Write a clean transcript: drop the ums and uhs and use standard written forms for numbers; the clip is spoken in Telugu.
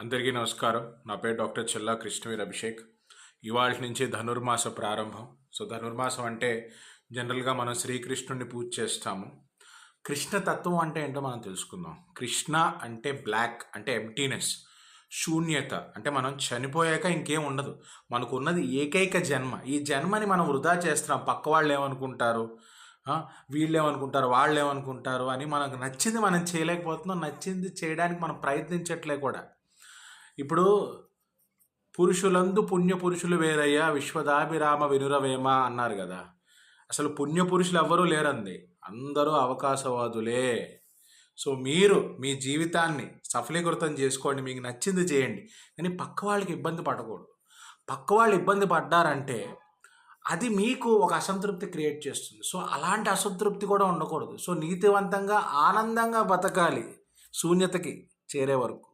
అందరికీ నమస్కారం. నా పేరు డాక్టర్ చెల్లా కృష్ణవీర్ అభిషేక్. ఇవాళ నుంచి ధనుర్మాస ప్రారంభం. ధనుర్మాసం అంటే జనరల్గా మనం శ్రీకృష్ణుడిని పూజ చేస్తాము. కృష్ణ తత్వం అంటే ఏంటో మనం తెలుసుకుందాం. కృష్ణ అంటే బ్లాక్, అంటే ఎంప్టీనెస్, శూన్యత. అంటే మనం చనిపోయాక ఇంకేం ఉండదు. మనకు ఉన్నది ఏకైక జన్మ. ఈ జన్మని మనం వృధా చేస్తున్నాం. పక్క వాళ్ళు ఏమనుకుంటారు, వీళ్ళు ఏమనుకుంటారు, వాళ్ళు ఏమనుకుంటారు అని మనకు నచ్చింది మనం చేయలేకపోతున్నాం. నచ్చింది చేయడానికి మనం ప్రయత్నించట్లే కూడా. ఇప్పుడు పురుషులందు పుణ్యపురుషులు వేరయ్యా విశ్వదాభిరామ వినురవేమ అన్నారు కదా. అసలు పుణ్యపురుషులు ఎవ్వరూ లేరండి, అందరూ అవకాశవాదులే. మీరు మీ జీవితాన్ని సఫలీకృతం చేసుకోండి, మీకు నచ్చింది చేయండి, కానీ పక్క వాళ్ళకి ఇబ్బంది పడకూడదు. పక్క వాళ్ళు ఇబ్బంది పడ్డారంటే అది మీకు ఒక అసంతృప్తి క్రియేట్ చేస్తుంది. అలాంటి అసంతృప్తి కూడా ఉండకూడదు. నీతివంతంగా ఆనందంగా బతకాలి శూన్యతకి చేరే వరకు.